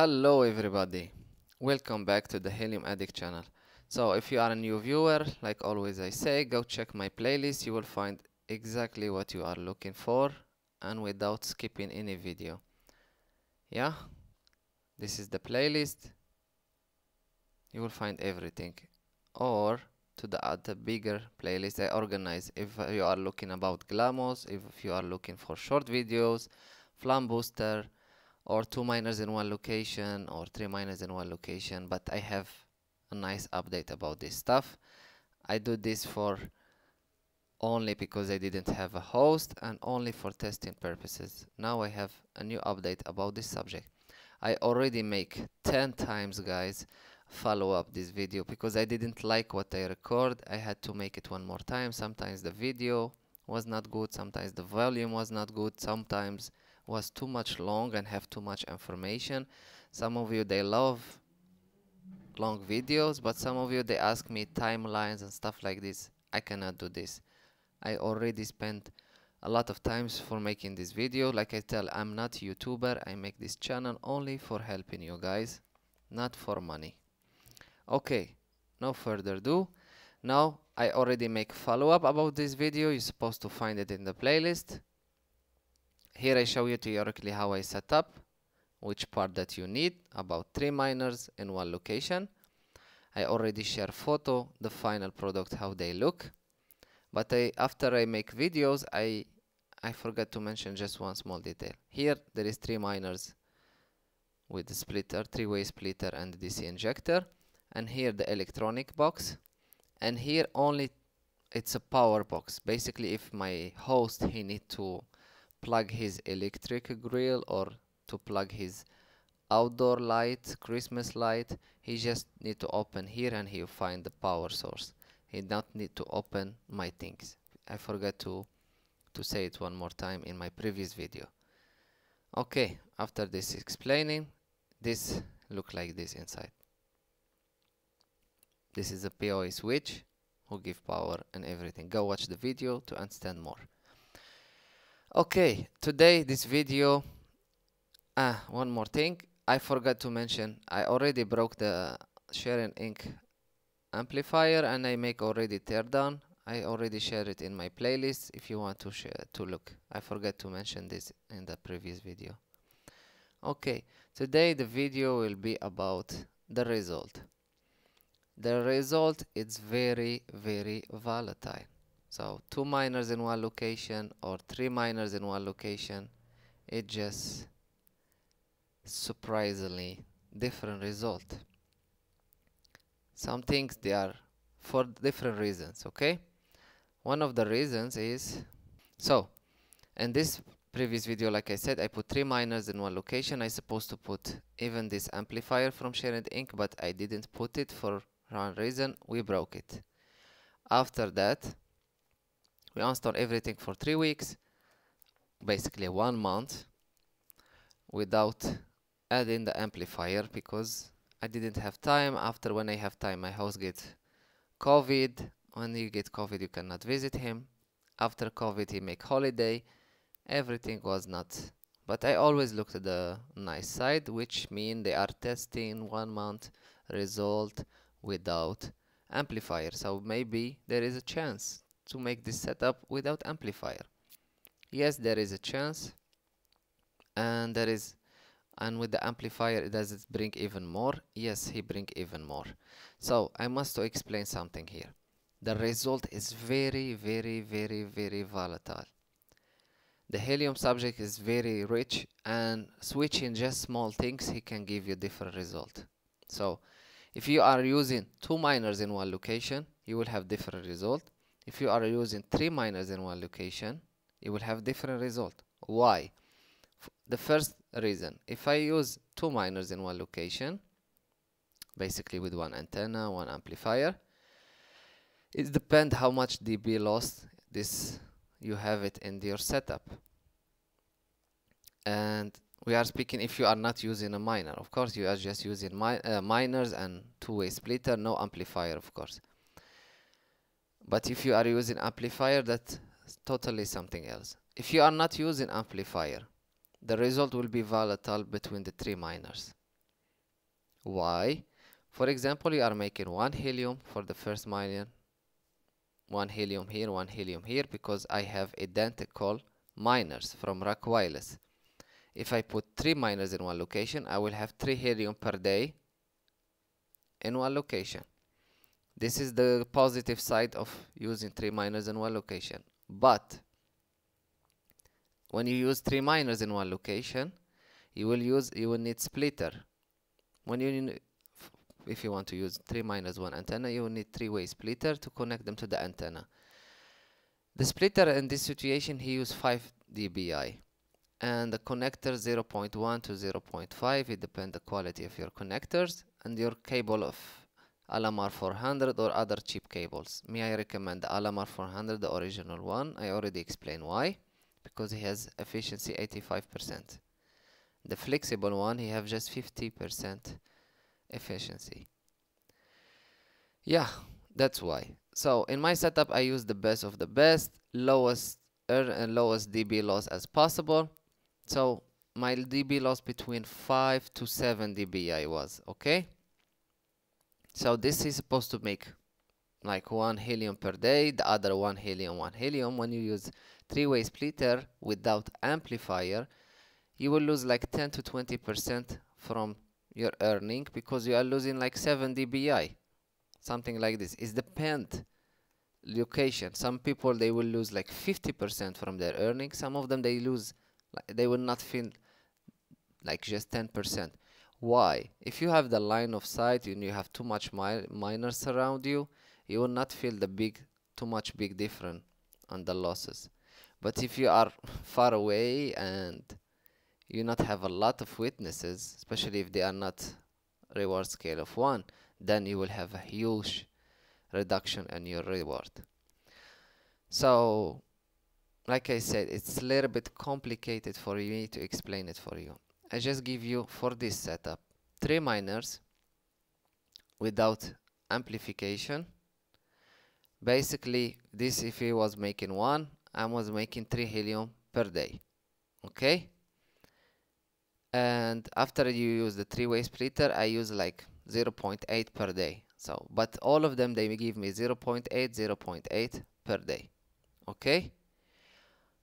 Hello everybody, welcome back to the Helium Addict channel. So if you are a new viewer, like always I say, go check my playlist. You will find exactly what you are looking for and without skipping any video. Yeah, this is the playlist. You will find everything. Or to the bigger playlist I organize if you are looking about GLAMOS, if you are looking for short videos, FLARM booster, or 2 miners in one location or 3 miners in one location. But I have a nice update about this stuff. I do this for only because I didn't have a host and only for testing purposes. Now I have a new update about this subject. I already make 10 times, guys, follow up this video because I didn't like what I record. I had to make it one more time. Sometimes the video was not good, sometimes the volume was not good, sometimes was too much long and have too much information. Some of you, they love long videos, but some of you, they ask me timelines and stuff like this. I cannot do this. I already spent a lot of times for making this video. Like I tell, I'm not a YouTuber. I make this channel only for helping you guys, not for money. Okay, no further ado. Now I already make follow-up about this video. You're supposed to find it in the playlist. Here I show you theoretically how I set up, which part that you need, about 3 miners in one location. I already share photo, the final product, how they look. But after I make videos, I forgot to mention just one small detail. Here there is 3 miners with the splitter, 3-way splitter and DC injector. And here the electronic box. And here only it's a power box. Basically, if my host, he need to plug his electric grill or to plug his outdoor light, Christmas light, he just need to open here and he'll find the power source. He don't need to open my things. I forgot to say it one more time in my previous video. Okay, after this explaining, this look like this inside. This is a PoE switch who give power and everything. Go watch the video to understand more. Okay, today this video, one more thing. I forgot to mention, I already broke the Shireen Inc. amplifier and I make already teardown. I already share it in my playlist if you want to share to look. I forgot to mention this in the previous video. Okay, today the video will be about the result. The result is very, very volatile. So 2 miners in one location or 3 miners in one location, it just surprisingly different result. Some things they are for different reasons, okay? One of the reasons is, so in this previous video, like I said, I put 3 miners in one location. I supposed to put even this amplifier from Shireen Inc., but I didn't put it for one reason. We broke it. After that, we installed everything for 3 weeks, basically 1 month, without adding the amplifier because I didn't have time. After, when I have time, my host gets COVID. When you get COVID, you cannot visit him. After COVID, he make holiday. Everything was nuts. But I always looked at the nice side, which mean they are testing 1 month result without amplifier. So maybe there is a chance to make this setup without amplifier. Yes, there is a chance, and there is, and with the amplifier, does it bring even more? Yes, he bring even more. So I must to explain something here. The result is very, very, very, very volatile. The helium subject is very rich, and switching just small things, he can give you different result. So if you are using 2 miners in one location, you will have different result. If you are using 3 miners in one location, you will have different result. Why? The first reason, if I use 2 miners in one location, basically with one antenna, one amplifier, it depends how much dB loss this you have it in your setup. And we are speaking if you are not using a miner. Of course, you are just using miners and 2-way splitter, no amplifier, of course. But if you are using amplifier, that's totally something else. If you are not using amplifier, the result will be volatile between the 3 miners. Why? For example, you are making one helium for the first miner, one helium here, one helium here, because I have identical miners from Rock Wireless. If I put 3 miners in one location, I will have 3 helium per day in one location. This is the positive side of using 3 miners in one location. But when you use 3 miners in one location, you will need splitter. If you want to use 3 miners, 1 antenna, you will need 3-way splitter to connect them to the antenna. The splitter in this situation, he used 5 dBi, and the connector 0.1 to 0.5. It depends the quality of your connectors and your cable of LMR 400 or other cheap cables. I recommend the LMR 400, the original one. I already explained why, because he has efficiency 85%. The flexible one, he have just 50% efficiency. Yeah, that's why. So in my setup, I use the best of the best, lowest dB loss as possible. So my dB loss between 5 to 7 dBi was, okay? So this is supposed to make like 1 helium per day, the other 1 helium, 1 helium. When you use 3-way splitter without amplifier, you will lose like 10 to 20% from your earning, because you are losing like 7 dBi, something like this. It depends location. Some people, they will lose like 50% from their earnings. Some of them, they will not feel like just 10%. Why? If you have the line of sight and you have too much miners around you, you will not feel the too much big difference on the losses. But if you are far away and you not have a lot of witnesses, especially if they are not reward scale of 1, then you will have a huge reduction in your reward. So like I said, it's a little bit complicated for me to explain it for you. I just give you, for this setup, 3 miners without amplification. Basically, this, if he was making 1, I was making 3 helium per day. Okay? And after you use the 3-way splitter, I use like 0.8 per day. So, but all of them, they give me 0.8, 0.8 per day. Okay?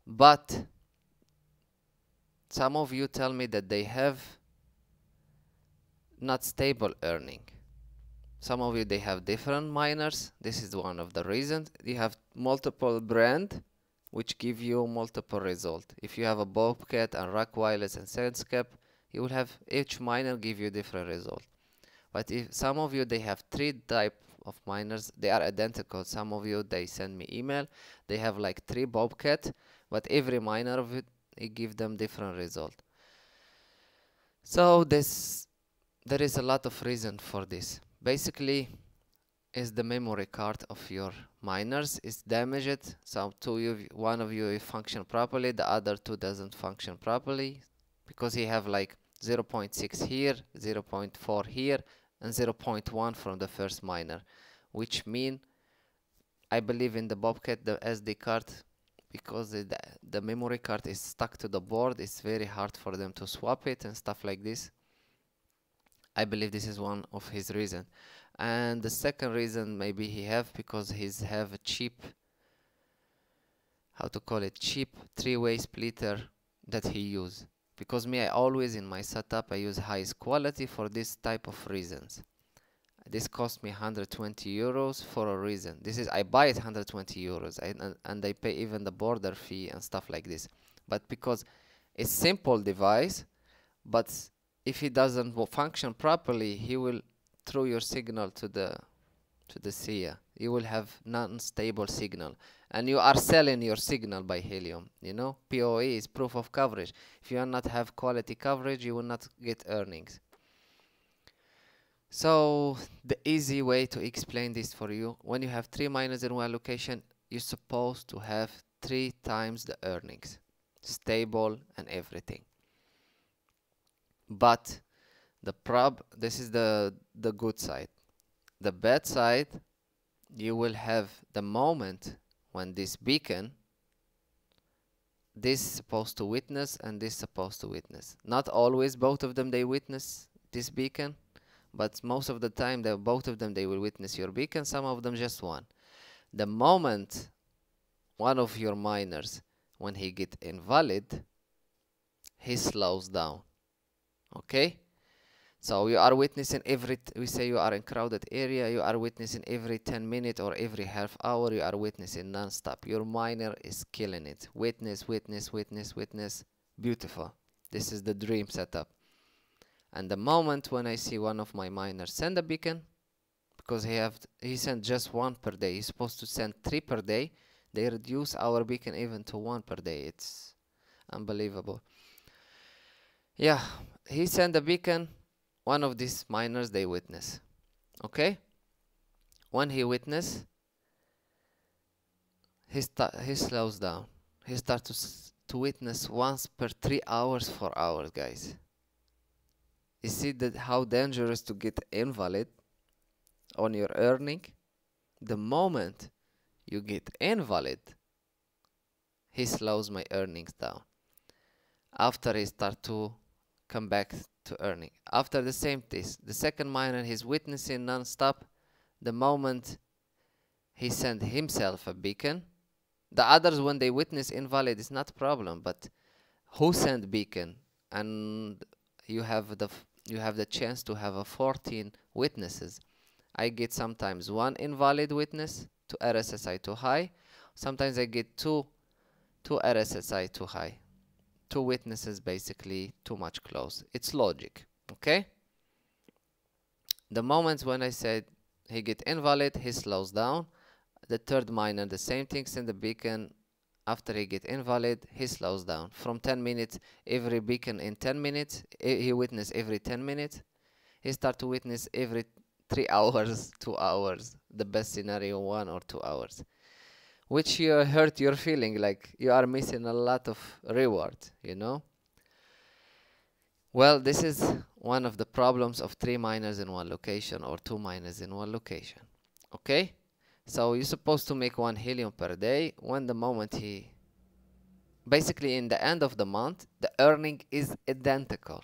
But some of you tell me that they have not stable earning. Some of you, they have different miners. This is one of the reasons. You have multiple brand which give you multiple result. If you have a Bobcat and Rock Wireless and Sandscape, you will have each miner give you different result. But if some of you, they have 3 type of miners, they are identical. Some of you, they send me email, they have like 3 Bobcat, but every miner of it give them different result. So there is a lot of reason for this. Basically, is the memory card of your miners is damaged. So one of you function properly, the other 2 doesn't function properly, because he have like 0.6 here, 0.4 here, and 0.1 from the first miner, which mean I believe in the Bobcat, the SD card, because the memory card is stuck to the board, it's very hard for them to swap it and stuff like this. I believe this is one of his reasons. And the second reason maybe he have, because he's have a cheap, how to call it, cheap 3-way splitter that he use. Because I always in my setup, I use highest quality for this type of reasons. This cost me 120 euros for a reason. This is, I buy it 120 euros and I pay even the border fee and stuff like this. But because it's simple device, but if it doesn't function properly, he will throw your signal to the SIA. You will have non-stable signal, and you are selling your signal by Helium. You know, POE is proof of coverage. If you do not have quality coverage, you will not get earnings. So the easy way to explain this for you: when you have 3 miners in one location, you're supposed to have 3 times the earnings, stable and everything. But this is the good side. The bad side, you will have the moment when this beacon, this is supposed to witness and this is supposed to witness. Not always both of them they witness this beacon, but most of the time both of them they will witness your beacon, some of them just one. The moment one of your miners, when he get invalid, he slows down. Okay, so you are witnessing we say you are in crowded area, you are witnessing every 10 minutes or every half hour, you are witnessing non-stop. Your miner is killing it. Witness, witness, witness, witness. Beautiful. This is the dream setup. And the moment when I see one of my miners send a beacon, because he sent just one per day, he's supposed to send 3 per day, they reduce our beacon even to 1 per day. It's unbelievable. Yeah, he sent a beacon, one of these miners they witness. Okay, when he witness, he slows down. He starts to witness once per 3 hours, 4 hours, guys. You see that how dangerous to get invalid on your earning? The moment you get invalid, he slows my earnings down. After he start to come back to earning. After the same test, the second miner he's witnessing non-stop. The moment he send himself a beacon, the others when they witness invalid is not a problem, but who send beacon, and you have the chance to have a 14 witnesses. I get sometimes 1 invalid witness to RSSI to high. Sometimes I get 2 RSSI to high. 2 witnesses basically too much close. It's logic. Okay? The moment when I said he get invalid, he slows down. The third miner, the same thing, send the beacon. After he get invalid, he slows down. From 10 minutes, every beacon in 10 minutes, he witness every 10 minutes. He start to witness every 3 hours, 2 hours. The best scenario, 1 or 2 hours. Which you hurt your feeling, like you are missing a lot of reward, you know? Well, this is one of the problems of 3 miners in one location or 2 miners in one location. Okay? So you're supposed to make 1 helium per day. When the moment basically in the end of the month, the earning is identical.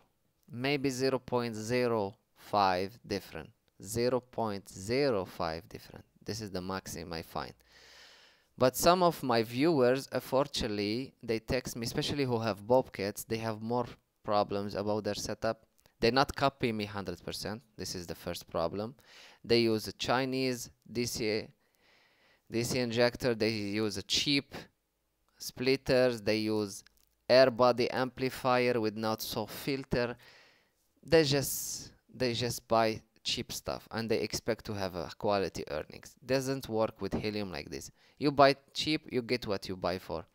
Maybe 0.05 different. 0.05 different. This is the maximum I find. But some of my viewers, unfortunately, they text me, especially who have Bobcats, they have more problems about their setup. They not copy me 100%. This is the first problem. They use a Chinese DC injector. They use a cheap splitters. They use air body amplifier with not so filter. They just buy cheap stuff and they expect to have a quality earnings. Doesn't work with helium like this. You buy cheap, you get what you buy for.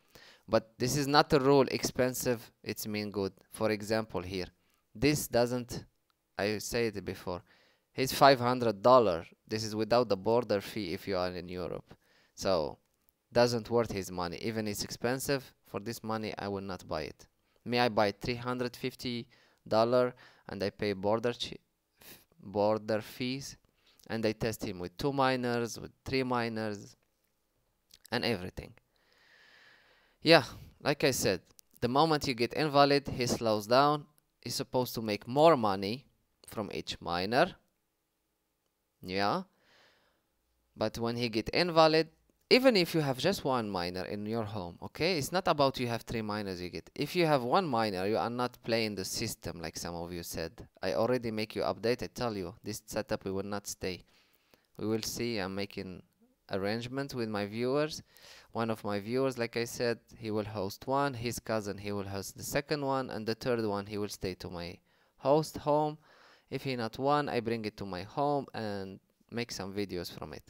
But this is not a rule. Expensive, it's mean good. For example, here, this doesn't. I said it before. It's $500. This is without the border fee if you are in Europe. So doesn't worth his money. Even it's expensive, for this money I will not buy it. Me, I buy $350 and I pay border fees, and I test him with 2 miners, with 3 miners, and everything. Yeah, like I said, the moment you get invalid, he slows down. He's supposed to make more money from each miner. Yeah, but when he get invalid, even if you have just 1 miner in your home, okay, it's not about you have 3 miners you get. If you have 1 miner, you are not playing the system like some of you said. I already make you update. I tell you, this setup we will not stay. We will see. I'm making arrangement with my viewers. One of my viewers, like I said, he will host 1. His cousin, he will host the second one, and the third one, he will stay to my host home. If he not 1, I bring it to my home and make some videos from it.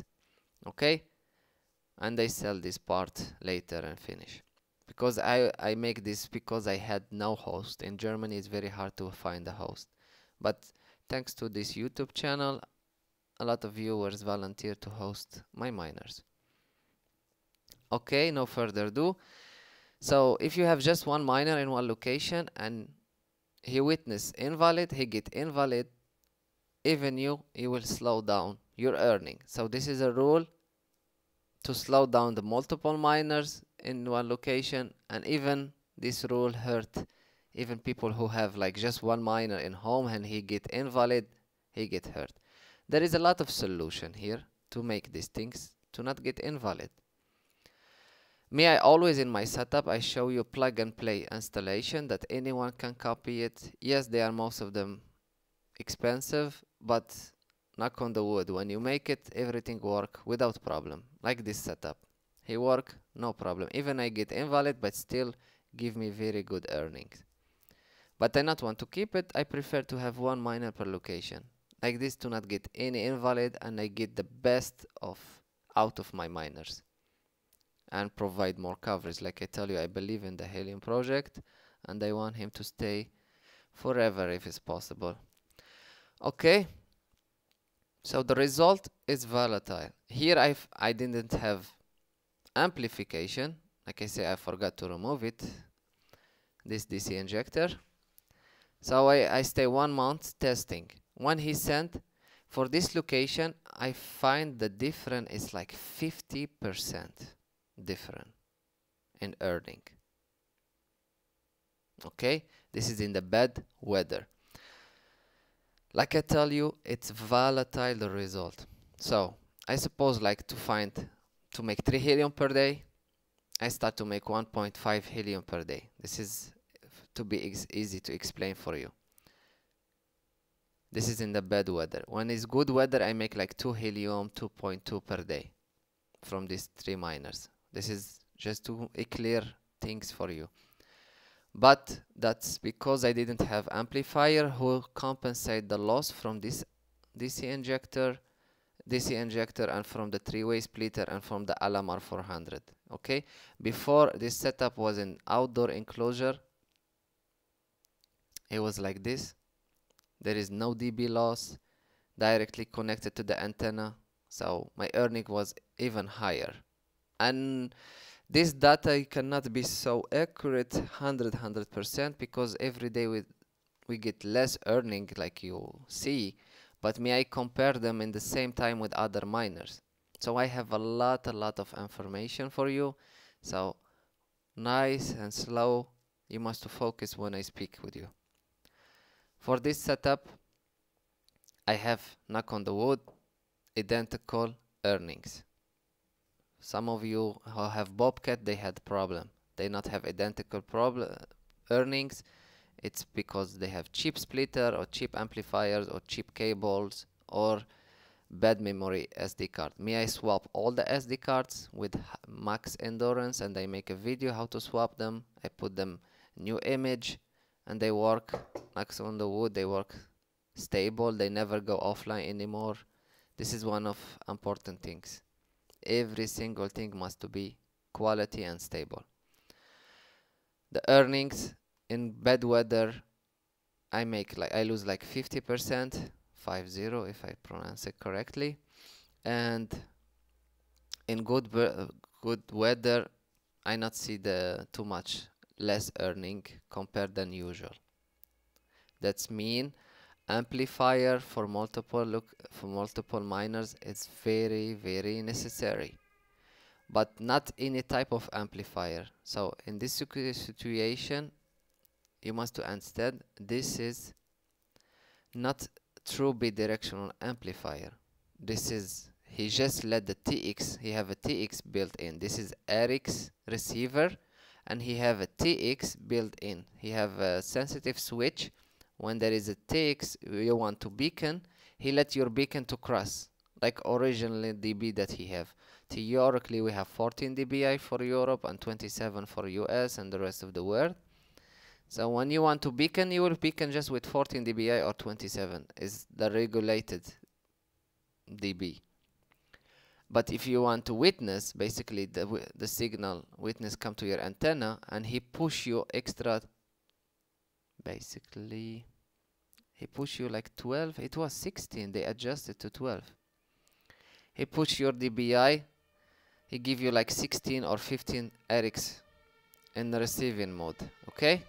Okay? And I sell this part later and finish. Because I make this because I had no host. In Germany, it's very hard to find a host. But thanks to this YouTube channel, a lot of viewers volunteer to host my miners. Okay, no further ado. So if you have just 1 miner in 1 location and he witness invalid, he get invalid, even you will slow down your earning. So this is a rule to slow down the multiple miners in 1 location, and even this rule hurt even people who have like just 1 miner in home and he get invalid. he get hurt. There is a lot of solution here to make these things to not get invalid. Me, I always in my setup, I show you plug and play installation that anyone can copy it. Yes, they are most of them expensive, but knock on the wood, when you make it, everything work without problem. Like this setup. He work, no problem. Even I get invalid, but still give me very good earnings. But I not want to keep it, I prefer to have one miner per location. Like this to not get any invalid, and I get the best of out of my miners. And provide more coverage. Like I tell you, I believe in the Helium project, and I want him to stay forever if it's possible. Okay, so the result is volatile. Here I didn't have amplification. Like I say, I forgot to remove it, this DC injector. So I stay 1 month testing. When he sent for this location, I find the difference is like 50% different in earning. Okay, this is in the bad weather. Like I tell you, it's volatile, the result. So I suppose like to make 3 helium per day, I start to make 1.5 helium per day. This is to be easy to explain for you. This is in the bad weather. When it's good weather, I make like 2 helium, 2.2 per day from these 3 miners. This is just to clear things for you. But that's because I didn't have amplifier who compensate the loss from this DC injector, and from the 3-way splitter and from the Alamar 400. Okay, before this setup was an outdoor enclosure, it was like this. There is no dB loss, directly connected to the antenna, so my earning was even higher. And this data cannot be so accurate 100% because every day we get less earning, like you see, but I compare them in the same time with other miners. So I have a lot of information for you. So nice and slow, you must focus when I speak with you. For this setup, I have, knock on the wood, identical earnings. Some of you who have Bobcat, they had problem. They not have identical earnings. It's because they have cheap splitter or cheap amplifiers or cheap cables or bad memory SD card. I swap all the SD cards with max endurance, and I make a video how to swap them. I put them new image, and they work, knocks on the wood, they work stable. They never go offline anymore. This is one of important things. Every single thing must be quality and stable. The earnings in bad weather, I lose like 50%, 50 if I pronounce it correctly, and in good weather, I not see the too much less earning compared than usual. That's mean amplifier for multiple miners is very necessary, but not any type of amplifier. So in this situation, you must understand this is not true bidirectional amplifier. This is, he just let the TX, he have a TX built in. This is Eric's receiver, and he have a TX built in. He have a sensitive switch. When there is a TX you want to beacon, he let your beacon to cross, like originally dB that he have. Theoretically we have 14 dBi for Europe and 27 for US and the rest of the world. So when you want to beacon, you will beacon just with 14 dBi or 27 is the regulated dB. But if you want to witness, basically the signal witness come to your antenna, and he push you extra, basically he push you like 12. It was 16, they adjusted to 12. He push your dBi, he give you like 16 or 15 RX in the receiving mode. Okay,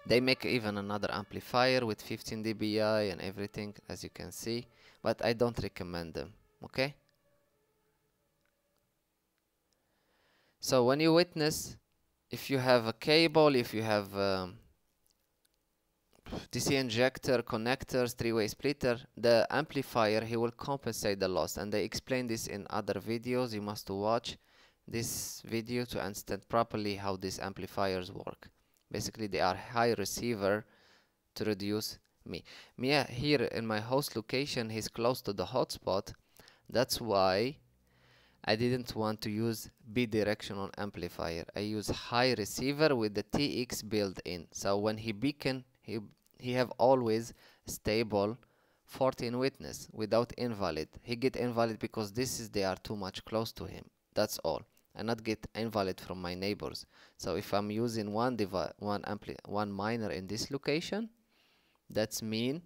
they make even another amplifier with 15 dBi and everything, as you can see, but I don't recommend them. Okay, so when you witness, if you have a cable, if you have DC injector, connectors, three-way splitter, the amplifier, he will compensate the loss. And they explain this in other videos. You must watch this video to understand properly how these amplifiers work. Basically, they are high receiver to reduce me. Here in my host location, he's close to the hotspot. That's why I didn't want to use bidirectional amplifier. I use high receiver with the TX built in. So when he beacon, he have always stable 14 witness without invalid. He get invalid because they are too much close to him. That's all. And not get invalid from my neighbors. So if I'm using one miner in this location, that's mean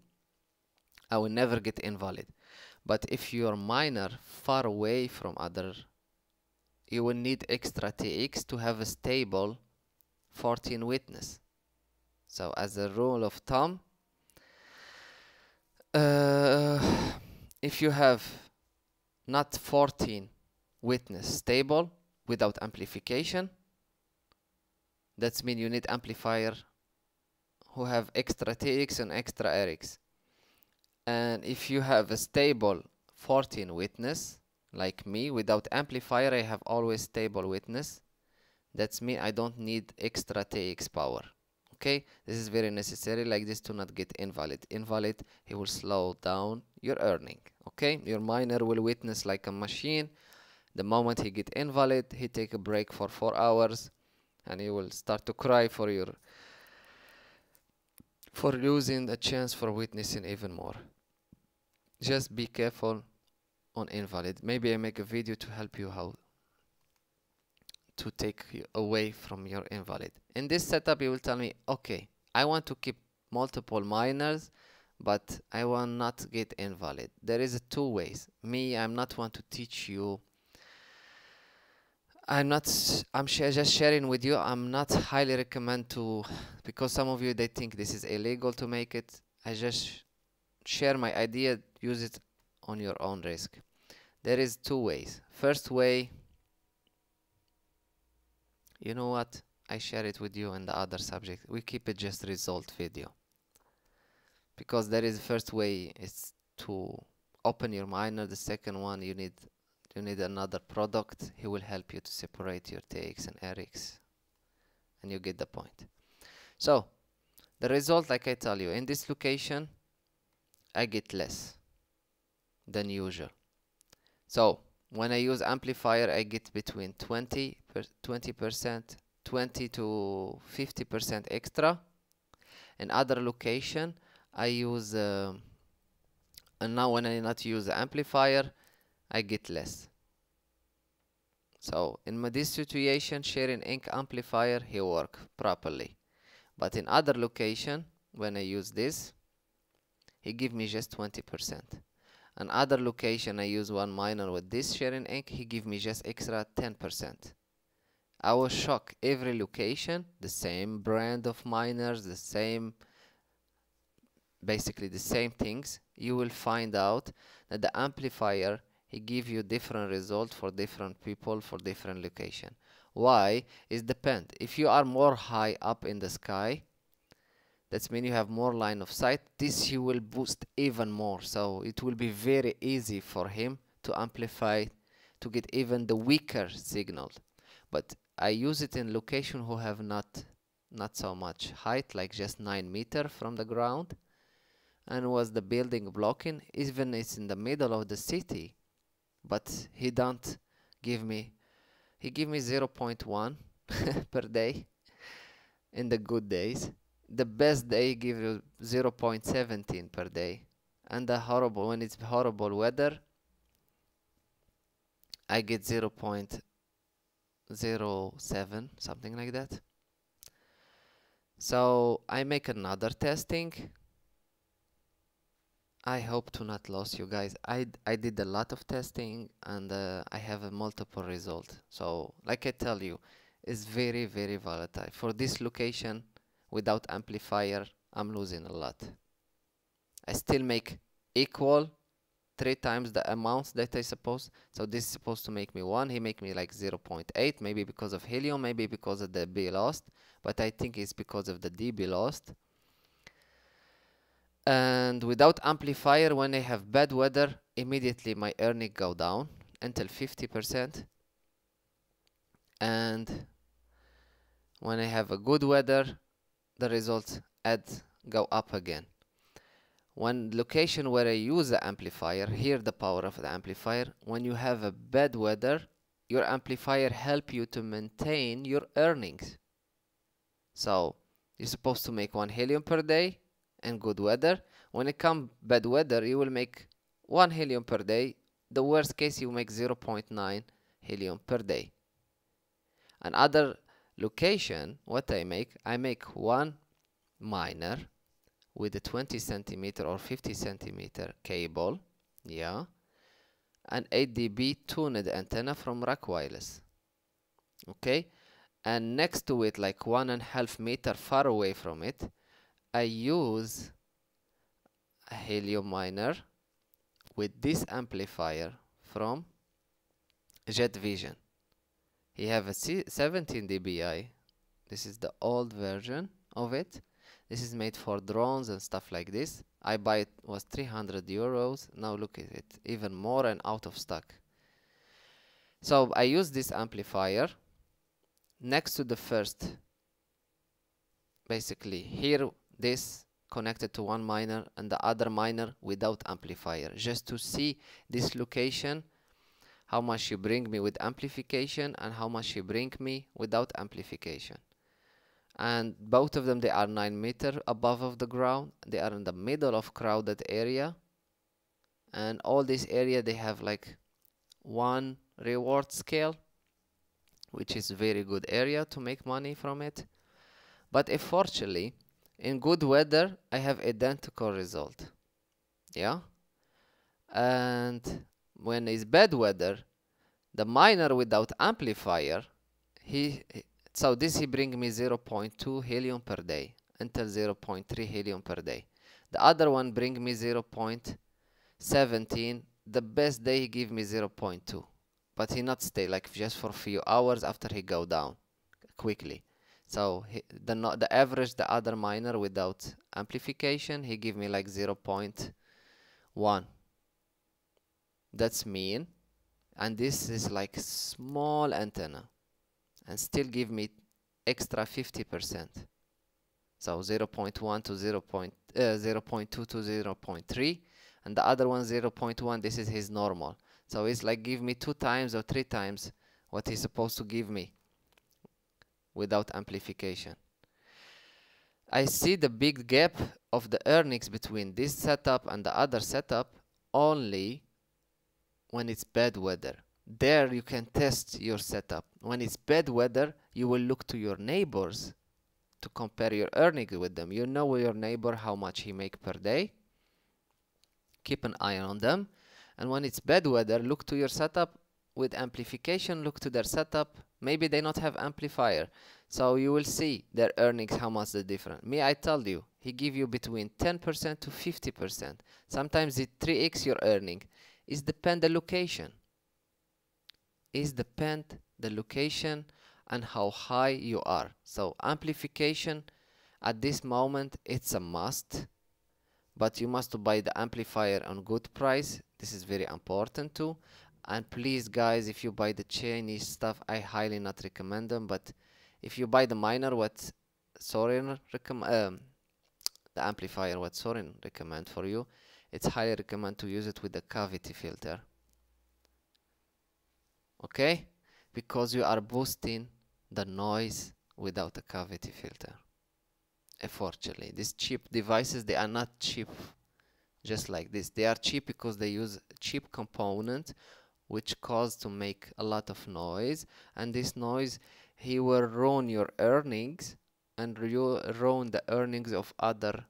I will never get invalid. But if your miner far away from other, you will need extra TX to have a stable 14 witness. So as a rule of thumb, if you have not 14 witness stable without amplification, that's mean you need amplifier who have extra TX and extra RX. And if you have a stable 14 witness, like me, without amplifier, I have always stable witness. That's mean I don't need extra TX power. Okay, this is very necessary, like this, to not get invalid. Invalid, he will slow down your earning. Okay, your miner will witness like a machine. The moment he get invalid, he take a break for 4 hours, and you will start to cry for losing the chance for witnessing even more. Just be careful on invalid. Maybe I make a video to help you how to take you away from your invalid. In this setup, you will tell me, okay, I want to keep multiple miners, but I will not get invalid. There is two ways. I'm not want to teach you. I'm just sharing with you. I'm not highly recommend to, because some of you, they think this is illegal to make it. I just share my idea, use it on your own risk. There is two ways. First way, you know what? I share it with you in the other subject. We keep it just result video. Because there is first way is to open your miner. The second one, you need another product. He will help you to separate your TX and RX. And you get the point. So, the result, like I tell you, in this location, I get less than usual. So when I use amplifier, I get between 20% to 50% extra. In other location, I use and now when I not use the amplifier, I get less. So in this situation, sharing ink amplifier, he work properly. But in other location, when I use this, he give me just 20%. Another location, I use one miner with this sharing ink, he give me just extra 10%. I was shocked. Every location, the same brand of miners, the same, basically the same things. You will find out that the amplifier, he give you different result for different people, for different location. Why? It depends. If you are more high up in the sky, that means you have more line of sight. This you will boost even more. So it will be very easy for him to amplify, to get even the weaker signal. But I use it in location who have not so much height, like just 9 meters from the ground. And was the building blocking, even it's in the middle of the city. But he don't give me, he give me 0.1 per day in the good days. The best day give you 0.17 per day, and the horrible, when it's horrible weather, I get 0.07, something like that. So I make another testing. I hope to not lose you guys. I did a lot of testing, and I have a multiple result. So like I tell you, it's very, very volatile. For this location, without amplifier, I'm losing a lot. I still make equal 3 times the amounts that I suppose. So this is supposed to make me 1. He make me like 0.8, maybe because of helium, maybe because of the B lost. But I think it's because of the DB lost. And without amplifier, when I have bad weather, immediately my earning go down until 50%. And when I have a good weather, the results go up again. One location where I use the amplifier, here the power of the amplifier, when you have a bad weather, your amplifier help you to maintain your earnings. So you're supposed to make 1 helium per day in good weather. When it comes bad weather, you will make 1 helium per day. The worst case, you make 0.9 helium per day. Another location, what I make 1 miner with a 20 centimeter or 50 centimeter cable, yeah, an 8 dB tuned antenna from Rack Wireless, okay, and next to it, like 1.5 meter far away from it, I use a helium miner with this amplifier from Jet Vision. He have a 17 dBi. This is the old version of it. This is made for drones and stuff like this. I buy it was 300 euros. Now look at it, even more and out of stock. So I use this amplifier next to the first. Basically here, this connected to one miner and the other miner without amplifier, just to see this location, how much you bring me with amplification and how much you bring me without amplification. And both of them, they are 9 meters above of the ground. They are in the middle of crowded area, and all this area, they have like 1 reward scale, which is very good area to make money from it. But unfortunately, in good weather, I have identical result. Yeah. And when it's bad weather, the miner without amplifier, so this he bring me 0.2 helium per day until 0.3 helium per day. The other one bring me 0.17. The best day he give me 0.2, but he not stay like just for a few hours after he go down quickly. So the average, the other miner without amplification, he give me like 0.1. That's mean. And this is like small antenna, and still give me extra 50%. So 0.1 to 0.2 to 0.3, and the other one 0.1. This is his normal. So it's like give me 2 times or 3 times what he's supposed to give me without amplification. I see the big gap of the earnings between this setup and the other setup only when it's bad weather. There you can test your setup. When it's bad weather, you will look to your neighbors to compare your earnings with them. You know your neighbor, how much he make per day. Keep an eye on them. And when it's bad weather, look to your setup with amplification. Look to their setup. Maybe they not have amplifier. So you will see their earnings, how much the difference. Me, I told you, he give you between 10% to 50%. Sometimes it 3x your earning. It depend the location. It depend the location and how high you are. So amplification at this moment, it's a must, but you must buy the amplifier on good price. This is very important too. And please guys, if you buy the Chinese stuff, I highly not recommend them. But if you buy the miner, what Soren recommend, the amplifier what Soren recommend for you, it's highly recommend to use it with the cavity filter. Okay, because you are boosting the noise without a cavity filter. Unfortunately, these cheap devices, they are not cheap just like this. They are cheap because they use cheap component which cause to make a lot of noise, and this noise, he will ruin your earnings and ruin the earnings of other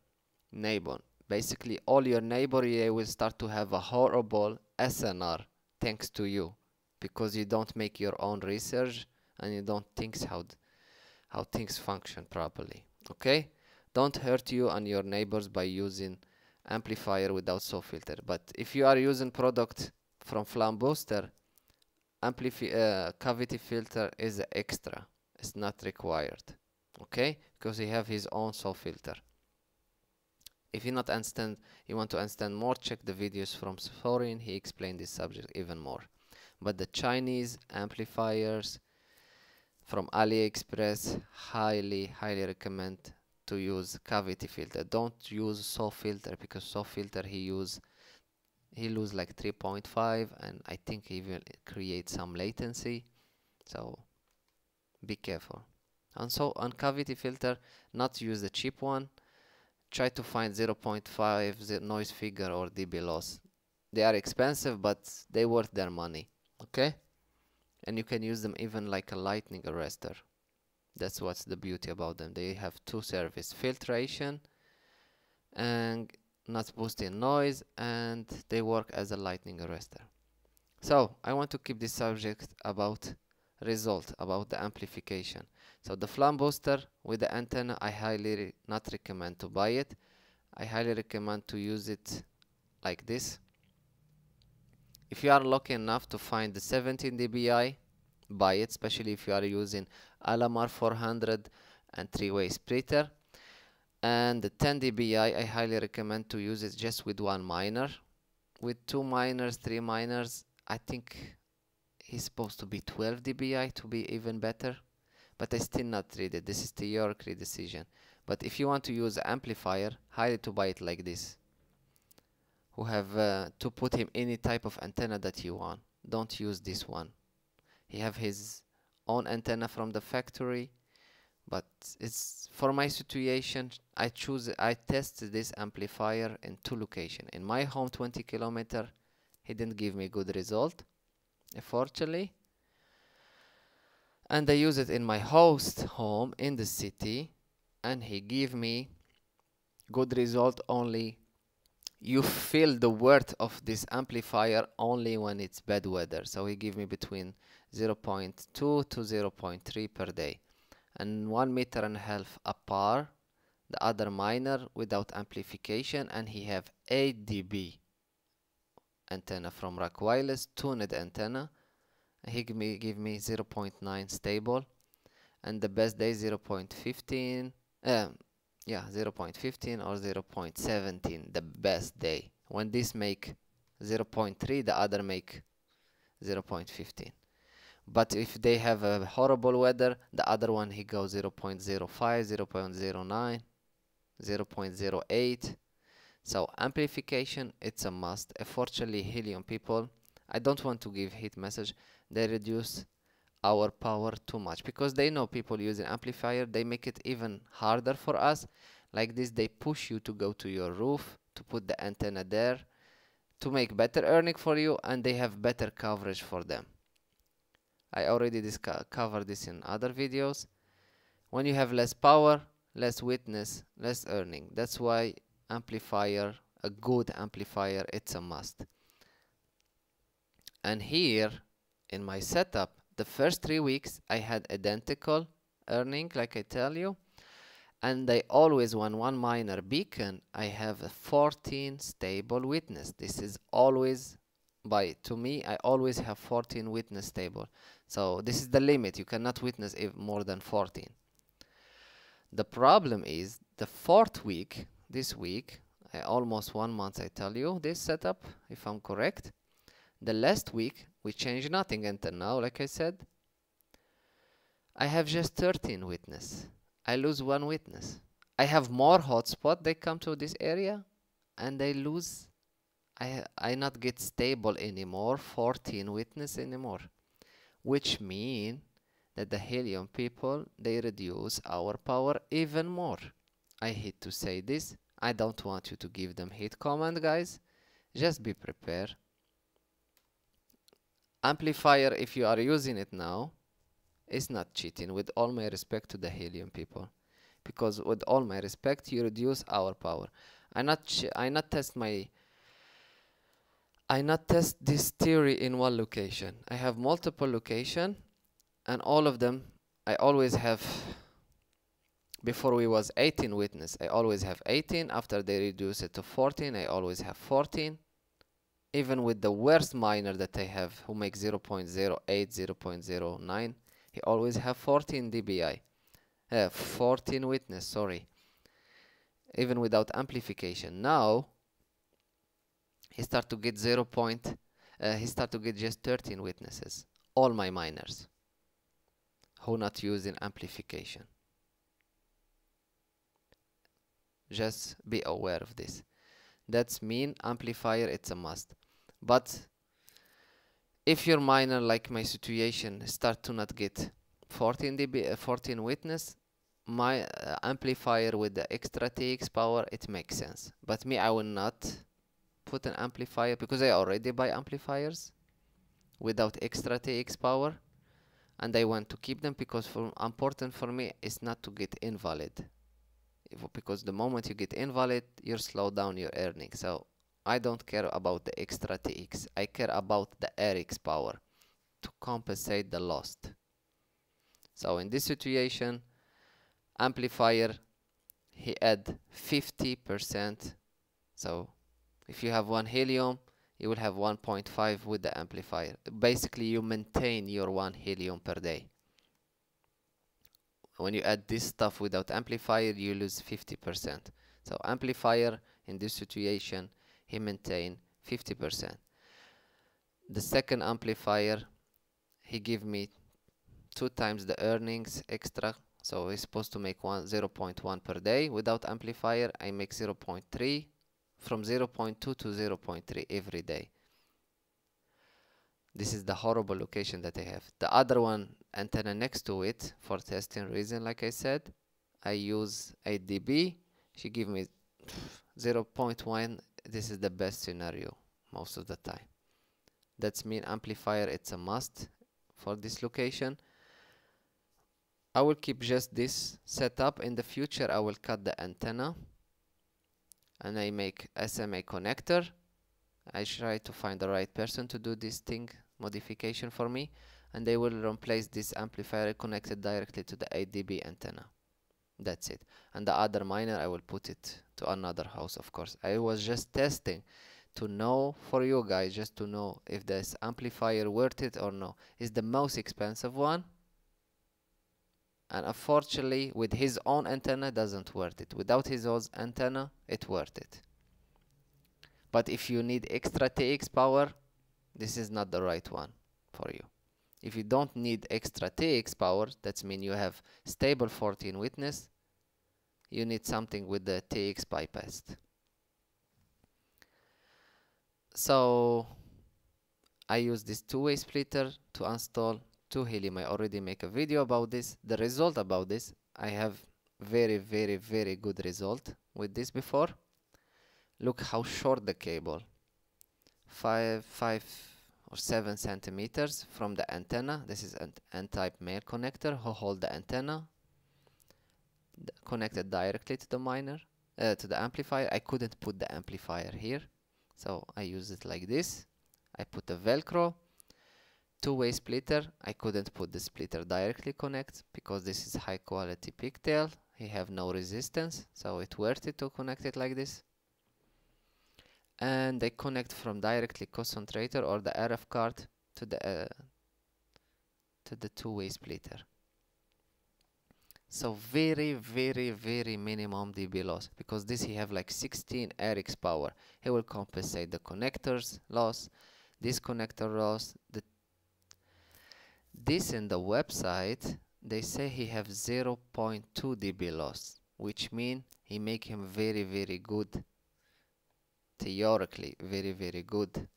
neighbor. Basically all your neighbor, they will start to have a horrible SNR thanks to you, because you don't make your own research and you don't think how things function properly. Okay, don't hurt you and your neighbors by using amplifier without SAW filter. But if you are using product from FLARM booster, cavity filter is extra, it's not required. Okay, because he have his own SAW filter. If you not understand, you want to understand more, check the videos from Shireen. He explained this subject even more. But the Chinese amplifiers from AliExpress, highly recommend to use cavity filter. Don't use SAW filter, because SAW filter he lose like 3.5, and I think he will create some latency. So be careful. And so on cavity filter, not use the cheap one. Try to find 0.5 noise figure or dB loss. They are expensive, but they worth their money. Okay? And you can use them even like a lightning arrestor. That's what's the beauty about them. They have two services: filtration and not boosting noise, and they work as a lightning arrestor. So I want to keep this subject about result, about the amplification. So the FLARM booster with the antenna, I highly not recommend to buy it. I highly recommend to use it like this. If you are lucky enough to find the 17 dBi, buy it, especially if you are using Alamar 400 and 3-way splitter. And the 10 dBi, I highly recommend to use it just with one miner. With 2 miners, 3 miners, I think he's supposed to be 12 dBi to be even better. But I still not read it. This is the your decision. But if you want to use amplifier, highly to buy it like this. Who have to put him any type of antenna that you want. Don't use this one. He have his own antenna from the factory, but it's for my situation. I tested this amplifier in 2 locations. In my home, 20 kilometer, he didn't give me good result, unfortunately. And I use it in my host home in the city, and he gave me good result only. You feel the worth of this amplifier only when it's bad weather. So he gave me between 0.2 to 0.3 per day, and 1.5 meters apart, the other miner without amplification, and he have 8 dB antenna from Rock Wireless, tuned antenna. He give me 0.9 stable, and the best day 0.15. Yeah, 0.15 or 0.17, the best day. When this make 0.3, the other make 0.15. But if they have a horrible weather, the other one he goes 0.05, 0.09, 0.08. So amplification, it's a must. Unfortunately, Helium people, I don't want to give hate message, they reduce our power too much, because they know people using amplifier, they make it even harder for us. Like this, they push you to go to your roof to put the antenna there to make better earning for you, and they have better coverage for them. I already covered this in other videos. When you have less power, less witness, less earning. That's why amplifier, a good amplifier, it's a must. And here in my setup, the first 3 weeks I had identical earning, like I tell you, and I always, when one miner beacon, I have a 14 stable witness. This is always, to me, I always have 14 witness stable. So this is the limit. You cannot witness more than 14. The problem is the 4th week, this week, almost 1 month, I tell you, this setup, if I'm correct. The last week, we changed nothing until now, like I said. I have just 13 witness. I lose 1 witness. I have more hotspot, they come to this area, and they lose. I not get stable anymore, 14 witness anymore. Which mean that the Helium people, they reduce our power even more. I hate to say this. I don't want you to give them hate comment, guys. Just be prepared. Amplifier, if you are using it now, is not cheating, with all my respect to the Helium people, because with all my respect, you reduce our power. I not test this theory in one location. I have multiple location, and all of them I always have. Before we was 18 witness, I always have 18. After they reduce it to 14, I always have 14. Even with the worst miner that I have, who makes 0.08, 0.09, he always have 14 dBi. 14 witness, sorry. even without amplification. Now he start to get he start to get just 13 witnesses. All my miners who not using amplification. Just be aware of this. That's mean amplifier, it's a must. But if your miner, like my situation, start to not get 14 dB, 14 witness, my amplifier with the extra TX power, it makes sense. But me, I will not put an amplifier because I already buy amplifiers without extra TX power, and I want to keep them because important for me is not to get invalid. Because the moment you get invalid, you slow down your earnings. So I don't care about the extra TX. I care about the RX power to compensate the loss. So in this situation, amplifier, he add 50%. So if you have one helium, you will have 1.5 with the amplifier. Basically, you maintain your 1 helium per day. When you add this stuff without amplifier, you lose 50%. So amplifier, in this situation, he maintain 50%. The second amplifier, he give me 2 times the earnings extra. So he's supposed to make 0.1 per day. Without amplifier, I make 0.3, from 0.2 to 0.3 every day. This is the horrible location that I have. The other one, antenna next to it, for testing reason, like I said, I use 8 dB. She give me 0.1. This is the best scenario most of the time. That's mean amplifier, it's a must for this location. I will keep just this setup. In the future, I will cut the antenna and I make SMA connector. I try to find the right person to do this thing modification for me, and they will replace this amplifier connected directly to the 8 dB antenna. That's it. And the other miner, I will put it to another house, of course. I was just testing to know for you guys, just to know if this amplifier worth it or no. It's the most expensive one, and unfortunately with his own antenna doesn't worth it. Without his own antenna, it worth it. But if you need extra TX power, this is not the right one for you. If you don't need extra TX power, that means you have stable 14 witness, you need something with the TX bypassed. So I use this two-way splitter to install 2 helium. I already make a video about this. The result about this, I have very good result with this before. Look how short the cable, 5 or 7 centimeters from the antenna. This is an N-type male connector who hold the antenna connected directly to the miner, to the amplifier. I couldn't put the amplifier here, so I use it like this. I put a Velcro, two-way splitter. I couldn't put the splitter directly connect because this is high quality pigtail. He have no resistance, so it's worth it to connect it like this. And they connect from directly concentrator or the RF card to the two-way splitter. So very minimum dB loss, because this he have like 16 RX power. He will compensate the connectors loss, this connector loss. This in the website they say he have 0.2 dB loss, which mean he make him very good, theoretically very good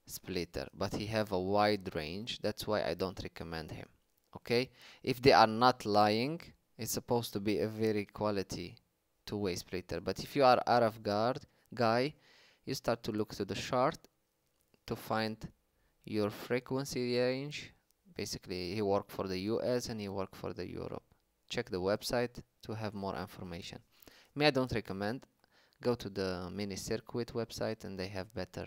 splitter, but he have a wide range. That's why I don't recommend him. Okay, if they are not lying, it's supposed to be a very quality two-way splitter. But if you are RF guy, you start to look to the chart to find your frequency range. Basically, he work for the US and he work for the Europe. Check the website to have more information. Me, I don't recommend. Go to the mini circuit website and they have better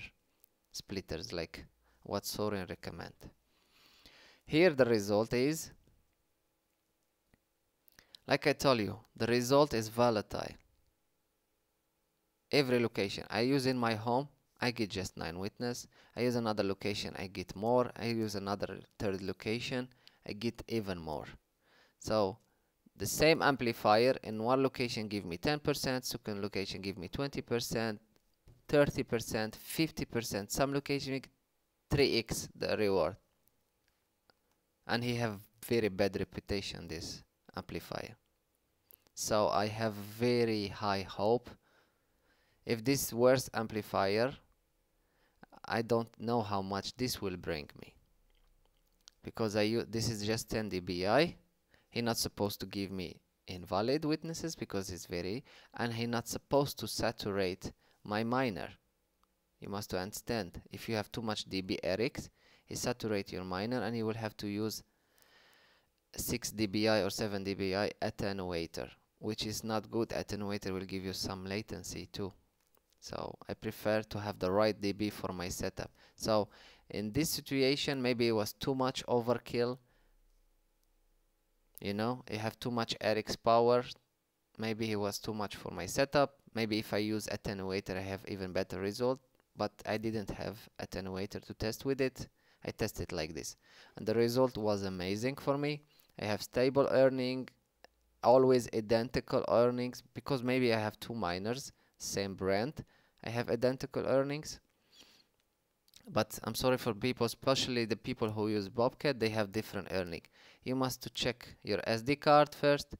splitters like what Soren recommend. Here the result is, like I told you, the result is volatile. Every location I use in my home, I get just 9 witness. I use another location, I get more. I use another third location, I get even more. So the same amplifier in one location give me 10%, second location give me 20%, 30%, 50%, some location make 3x the reward. And he have very bad reputation, this amplifier. So I have very high hope. If this worst amplifier, I don't know how much this will bring me, because this is just 10 dBi. He not supposed to give me invalid witnesses because it's very, and he not supposed to saturate my miner. You must understand, if you have too much dB RX, he saturate your miner and you will have to use 6 dBi or 7 dBi attenuator, which is not good. Attenuator will give you some latency too. So I prefer to have the right dB for my setup. So in this situation, maybe it was too much overkill. You know, I have too much RX power. Maybe it was too much for my setup. Maybe if I use attenuator, I have even better result. But I didn't have attenuator to test with it. I tested like this, and the result was amazing for me. I have stable earning, always identical earnings, because maybe I have two miners, same brand. I have identical earnings. But I'm sorry for people, especially the people who use Bobcat, they have different earning. You must to check your SD card first,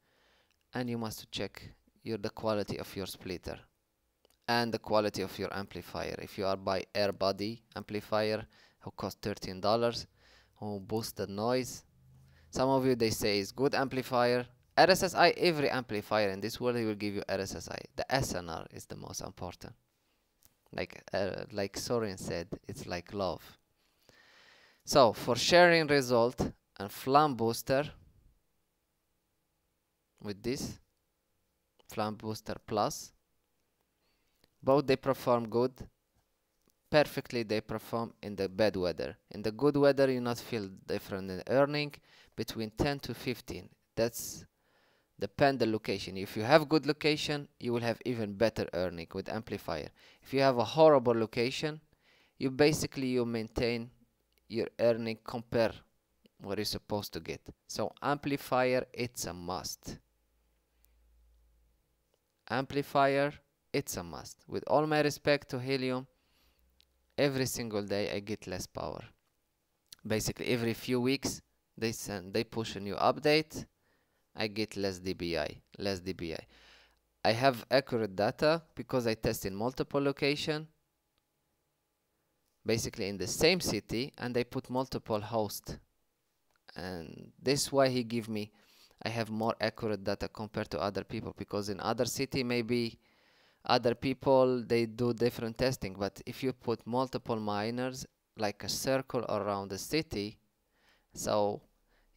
and you must to check the quality of your splitter and the quality of your amplifier. If you are by air body amplifier who cost $13, who boost the noise, some of you they say is good amplifier. RSSI, every amplifier in this world, he will give you RSSI. The SNR is the most important. Like Soren said, it's like love. So for sharing result and FLARM booster, with this FLARM booster plus, both they perform good. Perfectly they perform in the bad weather. In the good weather you not feel different in earning, between 10 to 15. That's depend the location. If you have good location, you will have even better earning with amplifier. If you have a horrible location, you maintain your earning compare what you're supposed to get. So amplifier, it's a must. Amplifier, it's a must. With all my respect to Helium, every single day I get less power. Basically every few weeks they push a new update, I get less dBi. I have accurate data because I test in multiple location, basically in the same city, and I put multiple hosts. And this is why he give me, I have more accurate data compared to other people, because in other city maybe other people they do different testing, but if you put multiple miners like a circle around the city, so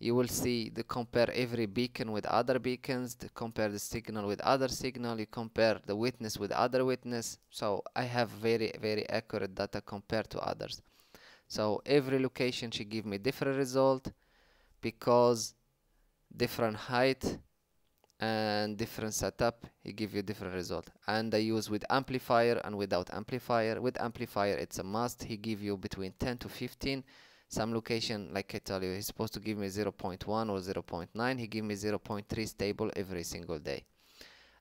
you will see the compare every beacon with other beacons, to compare the signal with other signal, you compare the witness with other witness. So I have very accurate data compared to others. So every location should give me different result, because different height and different setup, he give you different result. And I use with amplifier and without amplifier. With amplifier it's a must, he give you between 10 to 15. Some location, like I tell you, he's supposed to give me 0.1 or 0.9. He give me 0.3 stable every single day.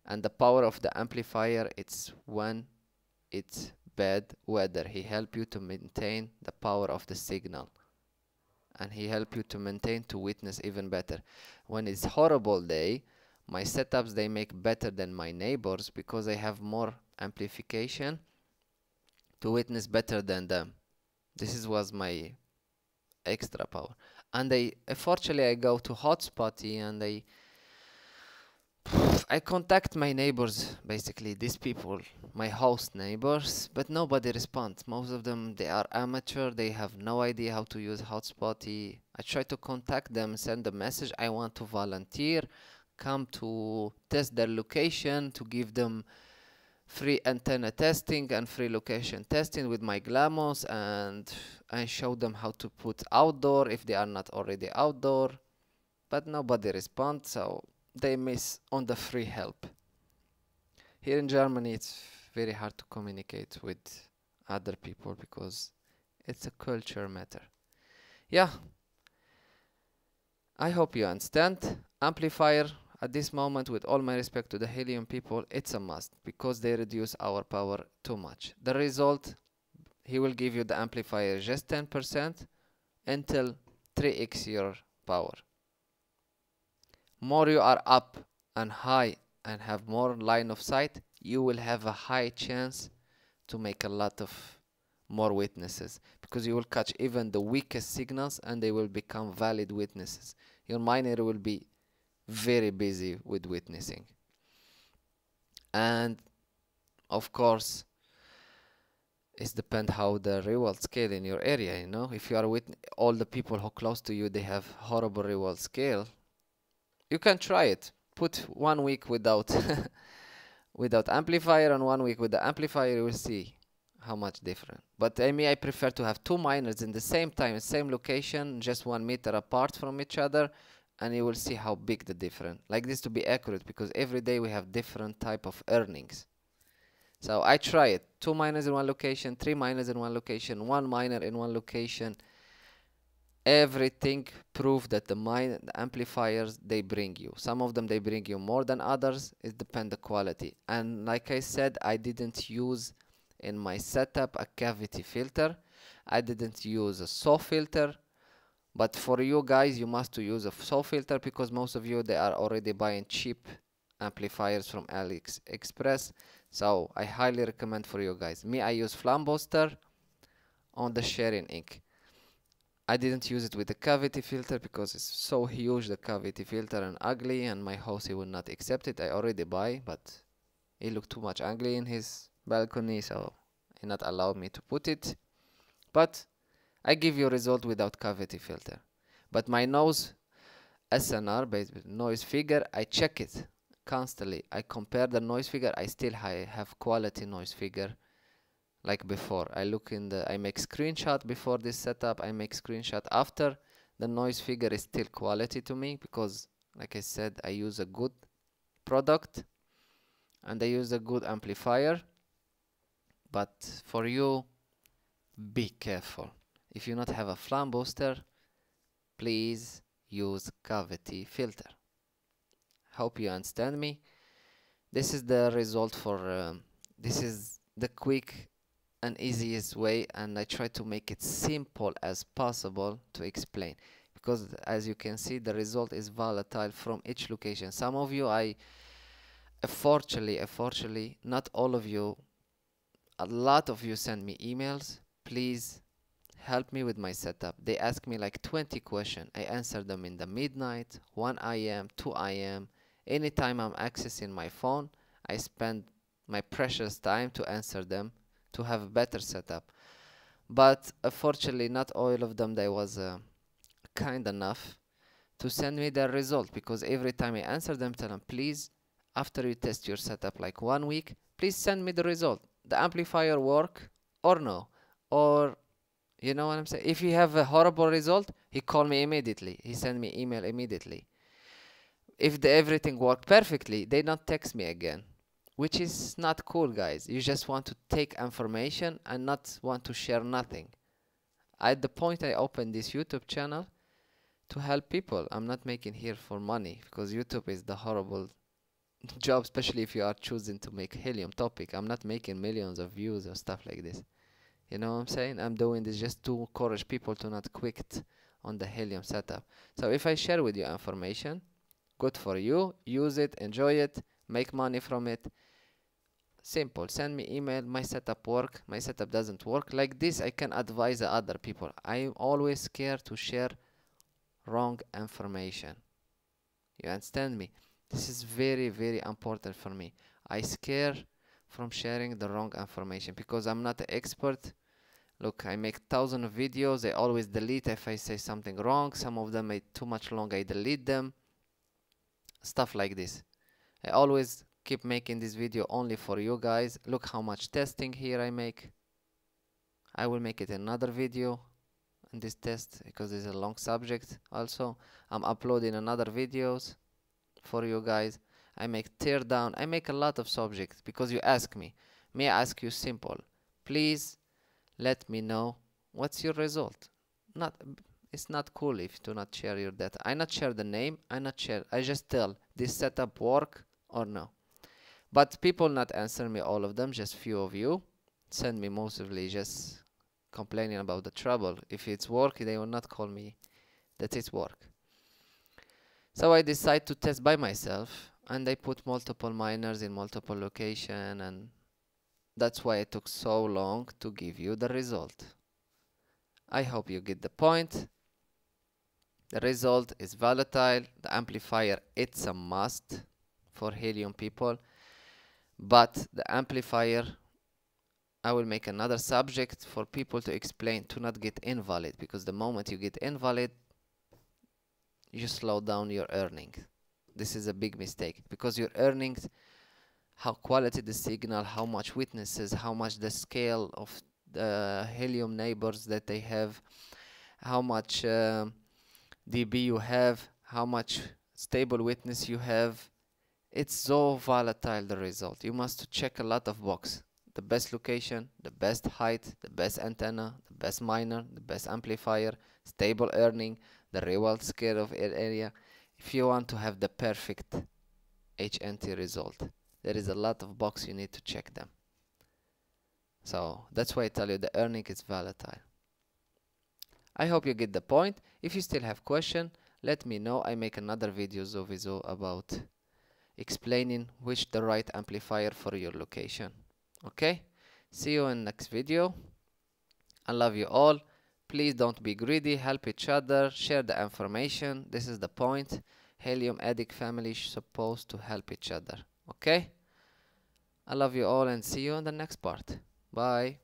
And the power of the amplifier, it's when it's bad weather. He help you to maintain the power of the signal. And he help you to maintain to witness even better. When it's horrible day, my setups, they make better than my neighbors, because I have more amplification to witness better than them. This was my extra power. And fortunately I go to hotspotty and I contact my neighbors, basically these people, my host neighbors, but nobody responds. Most of them, they are amateur, they have no idea how to use hotspotty. I try to contact them, send a message, I want to volunteer, come to test their location, to give them free antenna testing and free location testing with my GLAMOS, and I show them how to put outdoor if they are not already outdoor, but nobody responds, so they miss on the free help. Here in Germany it's very hard to communicate with other people because it's a culture matter. Yeah, I hope you understand. Amplifier, at this moment, with all my respect to the Helium people, it's a must because they reduce our power too much. The result, he will give you the amplifier just 10% until 3x your power. More you are up and high and have more line of sight, you will have a high chance to make a lot of more witnesses, because you will catch even the weakest signals and they will become valid witnesses. Your miner will be very busy with witnessing. And of course, it depends how the reward scale in your area, you know. If you are with all the people who close to you, they have horrible reward scale, you can try it. Put 1 week without without amplifier and 1 week with the amplifier, you will see how much different. But I prefer to have 2 miners in the same time, same location, just 1 meter apart from each other, and you will see how big the difference. Like this to be accurate, because every day we have different type of earnings. So I try it. 2 miners in 1 location, 3 miners in 1 location, 1 miner in 1 location. Everything prove that the amplifiers they bring you. Some of them they bring you more than others. It depends the quality. And like I said, I didn't use in my setup a cavity filter. I didn't use a SAW filter. But for you guys, you must use a SAW filter, because most of you they are already buying cheap amplifiers from AliExpress. So I highly recommend for you guys. Me, I use FLARM booster on the Shireen ink. I didn't use it with the cavity filter because it's so huge, the cavity filter, and ugly, and my house he would not accept it. I already buy, but he looked too much ugly in his balcony, so he not allowed me to put it. But I give you a result without cavity filter. But my nose SNR, based noise figure, I check it constantly. I compare the noise figure. I still have quality noise figure like before. I make screenshot before this setup. I make screenshot after. The noise figure is still quality to me, because like I said, I use a good product and I use a good amplifier. But for you, be careful. If you not have a FLARM booster, please use cavity filter. Hope you understand me. This is the result for this is the quick and easiest way, and I try to make it simple as possible to explain, because as you can see, the result is volatile from each location. Some of you, unfortunately, not all of you, a lot of you send me emails, please help me with my setup. They ask me like 20 questions. I answer them in the midnight, 1 AM, 2 AM. Anytime I'm accessing my phone, I spend my precious time to answer them, to have a better setup. But unfortunately, not all of them they was kind enough to send me their result, because every time I answer them, tell them, please, after you test your setup like 1 week, please send me the result. The amplifier work or no? Or, you know what I'm saying? If you have a horrible result, he call me immediately. He send me email immediately. If everything worked perfectly, they don't text me again, which is not cool, guys. You just want to take information and not want to share nothing. At the point I opened this YouTube channel to help people. I'm not making here for money, because YouTube is the horrible job, especially if you are choosing to make helium topic. I'm not making millions of views or stuff like this. You know what I'm saying? I'm doing this just to encourage people to not quit on the helium setup. So if I share with you information, good for you. Use it, enjoy it, make money from it. Simple. Send me email. My setup work. My setup doesn't work. Like this, I can advise the other people. I'm always scared to share wrong information. You understand me? This is very, very important for me. I scare from sharing the wrong information, because I'm not an expert. Look, I make thousands of videos. I always delete if I say something wrong. Some of them are too much long. I delete them. Stuff like this. I always keep making this video only for you guys. Look how much testing here I make. I will make it another video in this test, because it's a long subject. Also, I'm uploading another videos for you guys. I make teardown. I make a lot of subjects because you ask me. May I ask you simple? Please let me know what's your result. It's not cool if you do not share your data. I not share the name. I not share. I just tell, this setup work or no? But people not answer me, all of them, just few of you send me mostly just complaining about the trouble. If it's work, they will not call me that it's work. So I decide to test by myself, and I put multiple miners in multiple location, and that's why it took so long to give you the result. I hope you get the point. The result is volatile. The amplifier, it's a must for helium people, but the amplifier, I will make another subject for people to explain, to not get invalid, because the moment you get invalid, you slow down your earning. This is a big mistake, because your earnings, how quality the signal, how much witnesses, how much the scale of the helium neighbors that they have, how much dB you have, how much stable witness you have, it's so volatile, the result. You must check a lot of boxes. The best location, the best height, the best antenna, the best miner, the best amplifier, stable earning, the reward scale of area. If you want to have the perfect HNT result, there is a lot of boxes you need to check them. So that's why I tell you the earning is volatile. I hope you get the point. If you still have question, let me know. I make another video about explaining which the right amplifier for your location. Okay, see you in next video. I love you all. Please don't be greedy, help each other, share the information. This is the point. Helium Addict family is supposed to help each other. Okay, I love you all and see you in the next part. Bye.